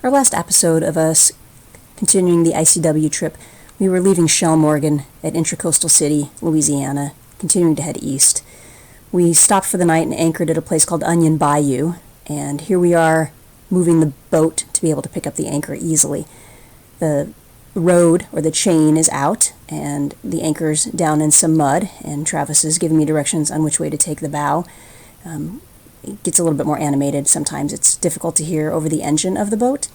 Our last episode of us continuing the ICW trip, we were leaving Shell Morgan at Intracoastal City, Louisiana, continuing to head east. We stopped for the night and anchored at a place called Onion Bayou, and here we are moving the boat to be able to pick up the anchor easily. The road, or the chain, is out, and the anchor's down in some mud, and Travis is giving me directions on which way to take the bow. It gets a little bit more animated. Sometimes it's difficult to hear over the engine of the boat.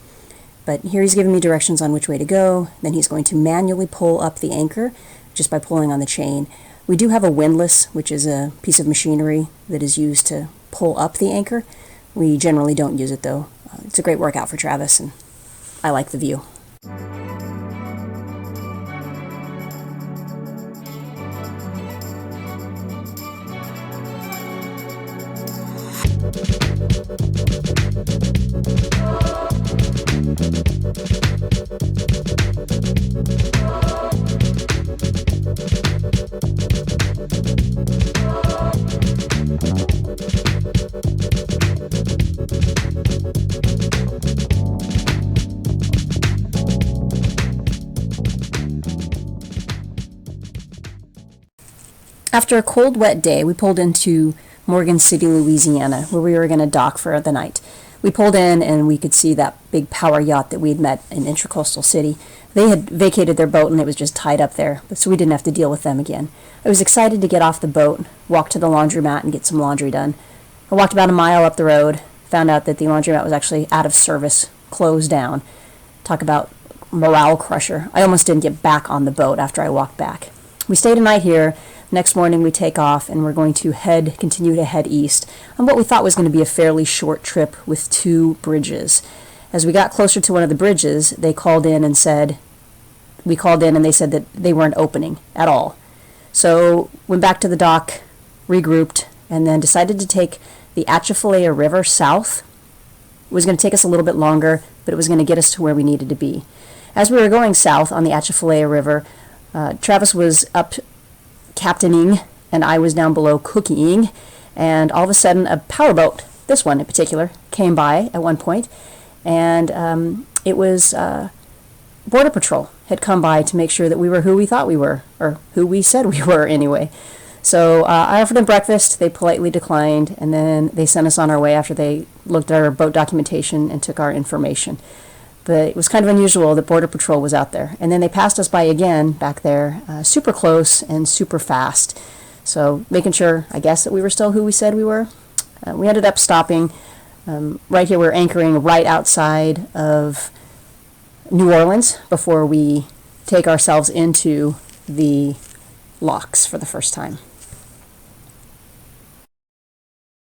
But here he's giving me directions on which way to go. Then he's going to manually pull up the anchor just by pulling on the chain. We do have a windlass, which is a piece of machinery that is used to pull up the anchor. We generally don't use it, though. It's a great workout for Travis, and I like the view. After a cold, wet day, we pulled into Morgan City, Louisiana, where we were going to dock for the night. We pulled in and we could see that big power yacht that we'd met in Intracoastal City. They had vacated their boat and it was just tied up there, so we didn't have to deal with them again. I was excited to get off the boat, walk to the laundromat and get some laundry done. I walked about a mile up the road, found out that the laundromat was actually out of service, closed down. Talk about morale crusher. I almost didn't get back on the boat after I walked back. We stayed a night here. Next morning we take off and we're going to continue to head east on what we thought was going to be a fairly short trip with 2 bridges. As we got closer to one of the bridges, we called in and they said that they weren't opening at all. So went back to the dock, regrouped, and then decided to take the Atchafalaya River south. It was going to take us a little bit longer, but it was going to get us to where we needed to be. As we were going south on the Atchafalaya River, Travis was up captaining and I was down below cooking, and all of a sudden a powerboat, this one in particular, came by at one point, and it was Border Patrol had come by to make sure that we were who we thought we were, or who we said we were anyway. So I offered them breakfast. They politely declined, and then they sent us on our way after they looked at our boat documentation and took our information. But it was kind of unusual that Border Patrol was out there. And then they passed us by again back there, super close and super fast. So making sure, I guess, that we were still who we said we were. We ended up stopping right here. We're anchoring right outside of New Orleans before we take ourselves into the locks for the first time.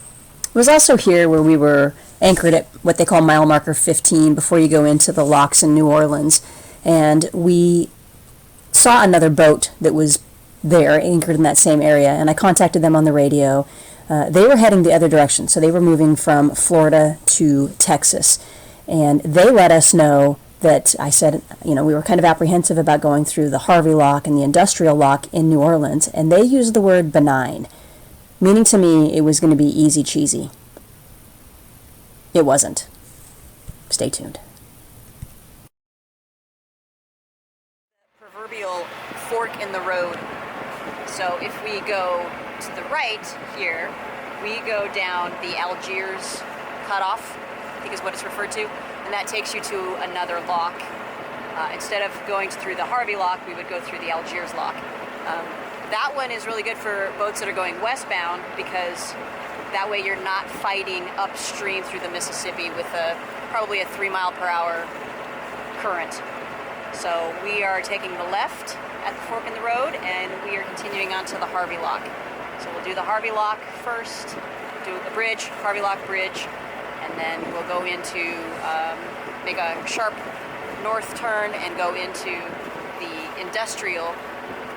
It was also here where we were anchored at what they call mile marker 15 before you go into the locks in New Orleans. And we saw another boat that was there, anchored in that same area, and I contacted them on the radio. They were heading the other direction, so they were moving from Florida to Texas. And they let us know that, I said, we were kind of apprehensive about going through the Harvey lock and the industrial lock in New Orleans, and they used the word benign, meaning to me it was going to be easy cheesy. It wasn't. Stay tuned. Proverbial fork in the road. So if we go to the right here, we go down the Algiers cutoff, I think is what it's referred to, and that takes you to another lock. Instead of going through the Harvey lock, we would go through the Algiers lock. That one is really good for boats that are going westbound because that way you're not fighting upstream through the Mississippi with probably a 3 mile per hour current. So we are taking the left at the fork in the road and we are continuing on to the Harvey lock. So we'll do the Harvey lock first, do the bridge, Harvey lock bridge, and then we'll go into, make a sharp north turn and go into the industrial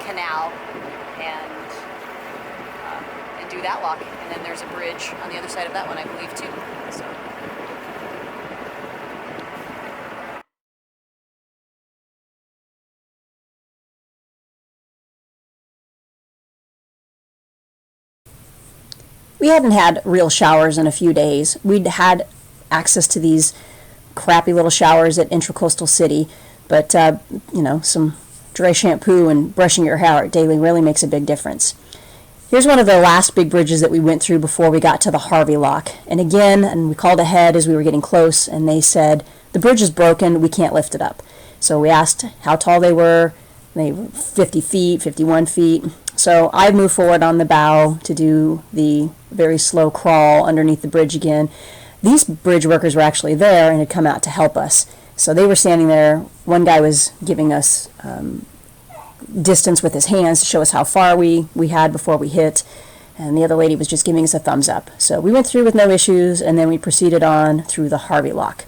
canal and do that lock, and then there's a bridge on the other side of that one, I believe, too. So. We hadn't had real showers in a few days. We'd had access to these crappy little showers at Intracoastal City, but some dry shampoo and brushing your hair daily really makes a big difference. Here's one of the last big bridges that we went through before we got to the Harvey Lock. And again, and we called ahead as we were getting close, and they said, the bridge is broken, we can't lift it up. So we asked how tall they were. They were 50 feet, 51 feet. So I moved forward on the bow to do the very slow crawl underneath the bridge again. These bridge workers were actually there and had come out to help us. So they were standing there. One guy was giving us distance with his hands to show us how far we had before we hit, and the other lady was just giving us a thumbs up. So we went through with no issues, and then we proceeded on through the Harvey Lock.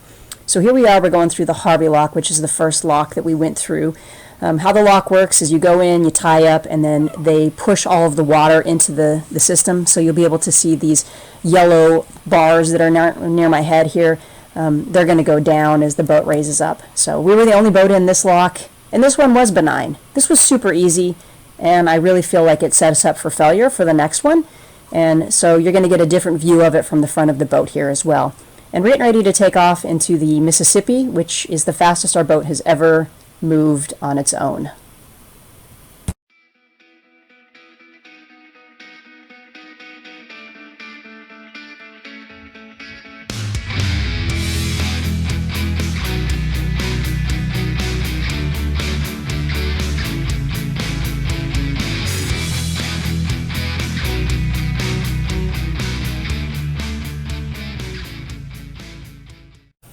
So here we are, we're going through the Harvey Lock, which is the first lock that we went through. How the lock works is you go in, you tie up, and then they push all of the water into the system. So you'll be able to see these yellow bars that are near my head here. They're going to go down as the boat raises up. So we were the only boat in this lock. And this one was benign. This was super easy, and I really feel like it set us up for failure for the next one. And so you're going to get a different view of it from the front of the boat here as well. And we're getting ready to take off into the Mississippi, which is the fastest our boat has ever moved on its own.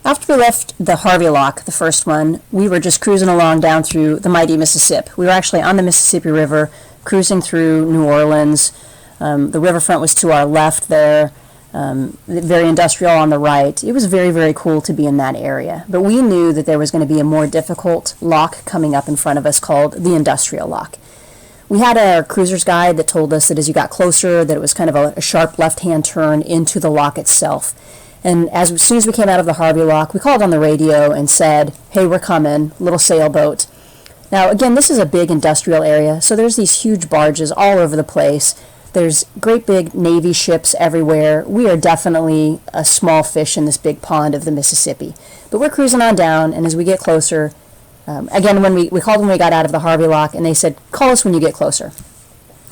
After we left the Harvey Lock, the first one, we were just cruising along down through the mighty Mississippi. We were actually on the Mississippi River, cruising through New Orleans. The riverfront was to our left there, very industrial on the right. It was very, very cool to be in that area. But we knew that there was going to be a more difficult lock coming up in front of us called the Industrial Lock. We had a cruiser's guide that told us that as you got closer, that it was kind of a sharp left-hand turn into the lock itself. And as soon as we came out of the Harvey Lock, we called on the radio and said, hey, we're coming, little sailboat. Now, again, this is a big industrial area, so there's these huge barges all over the place. There's great big Navy ships everywhere. We are definitely a small fish in this big pond of the Mississippi. But we're cruising on down, and as we get closer, again, when we called when we got out of the Harvey Lock, and they said, call us when you get closer.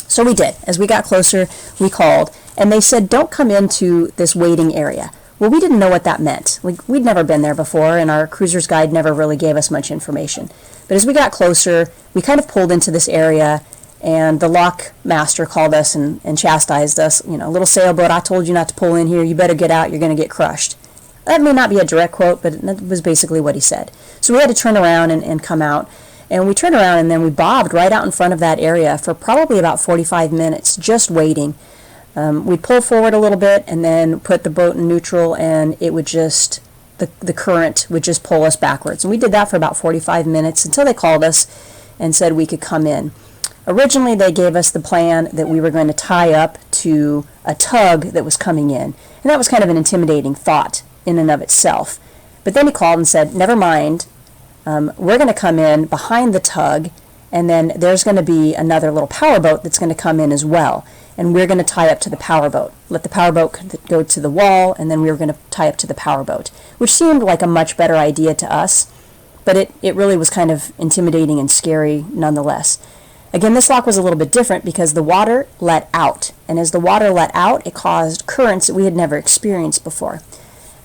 So we did. As we got closer, we called, and they said, don't come into this waiting area. Well, we didn't know what that meant. We'd never been there before, and our cruiser's guide never really gave us much information. But as we got closer, we kind of pulled into this area, and the lock master called us and chastised us. You know, little sailboat, I told you not to pull in here. You better get out. You're going to get crushed. That may not be a direct quote, but that was basically what he said. So we had to turn around and come out. And we turned around, and then we bobbed right out in front of that area for probably about 45 minutes, just waiting. We'd pull forward a little bit and then put the boat in neutral, and it would just, the current would just pull us backwards. And we did that for about 45 minutes until they called us and said we could come in. Originally, they gave us the plan that we were going to tie up to a tug that was coming in. And that was kind of an intimidating thought in and of itself. But then he called and said, never mind, we're going to come in behind the tug, and then there's going to be another little powerboat that's going to come in as well. And we're going to tie up to the powerboat. Let the powerboat go to the wall, and then we were going to tie up to the powerboat, which seemed like a much better idea to us, but it really was kind of intimidating and scary nonetheless. Again, this lock was a little bit different because the water let out, and as the water let out, it caused currents that we had never experienced before.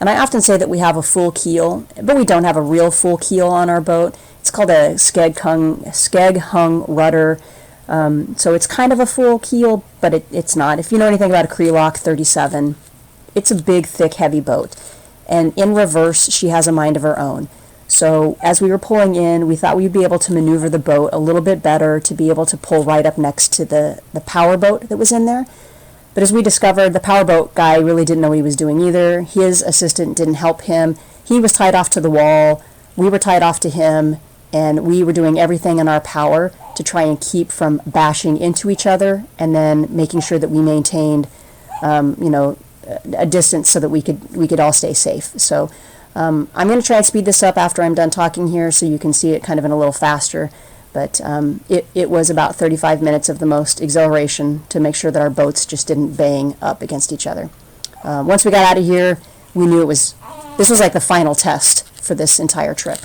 And I often say that we have a full keel, but we don't have a real full keel on our boat. It's called a skeg-hung rudder. So it's kind of a full keel, but it's not. If you know anything about a Creelock 37, it's a big, thick, heavy boat. And in reverse, she has a mind of her own. So as we were pulling in, we thought we'd be able to maneuver the boat a little bit better to be able to pull right up next to the power boat that was in there. But as we discovered, the powerboat guy really didn't know what he was doing either. His assistant didn't help him. He was tied off to the wall. We were tied off to him. And we were doing everything in our power to try and keep from bashing into each other, and then making sure that we maintained, a distance so that we could all stay safe. So I'm going to try and speed this up after I'm done talking here, so you can see it kind of in a little faster. But it was about 35 minutes of the most exhilaration to make sure that our boats just didn't bang up against each other. Once we got out of here, we knew it was This was like the final test for this entire trip.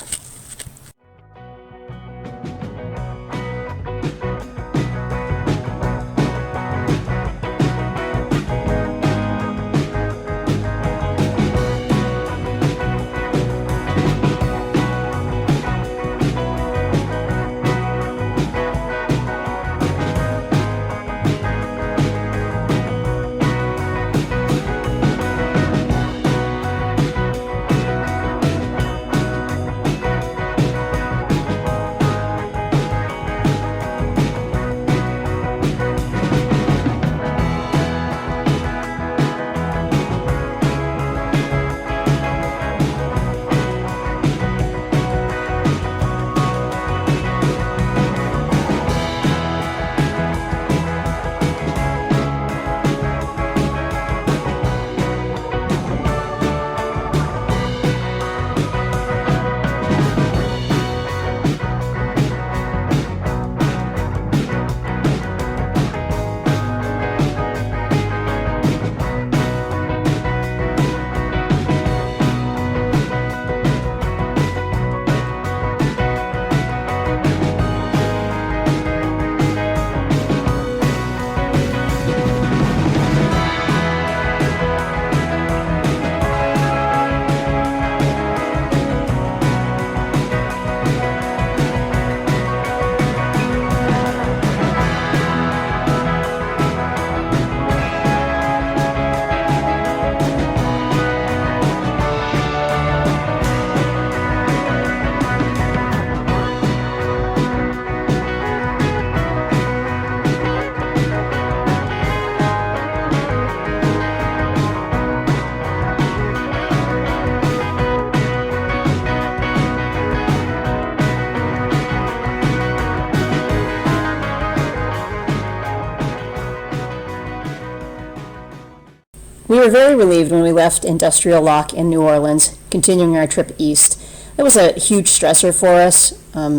We were very relieved when we left Industrial Lock in New Orleans, continuing our trip east. It was a huge stressor for us,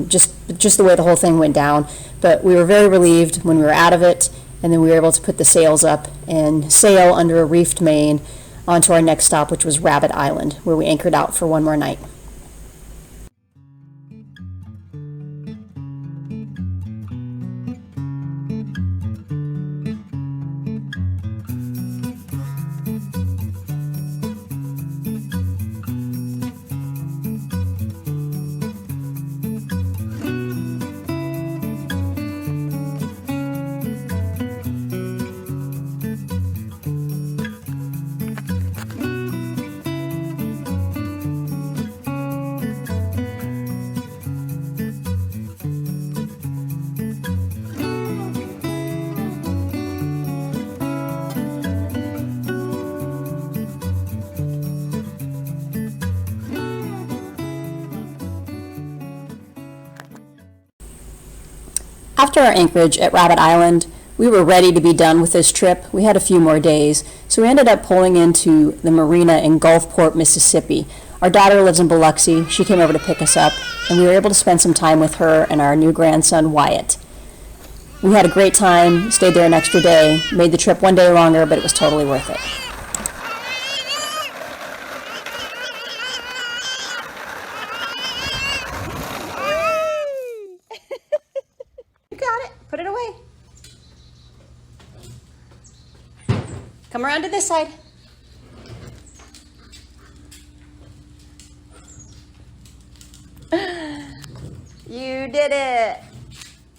just the way the whole thing went down, but we were very relieved when we were out of it, and then we were able to put the sails up and sail under a reefed main onto our next stop, which was Rabbit Island, where we anchored out for one more night. After our anchorage at Rabbit Island, we were ready to be done with this trip. We had a few more days, so we ended up pulling into the Marina in Gulfport, Mississippi. Our daughter lives in Biloxi. She came over to pick us up, and we were able to spend some time with her and our new grandson, Wyatt. We had a great time, stayed there an extra day, made the trip one day longer, but it was totally worth it. Put it away. Come around to this side. You did it.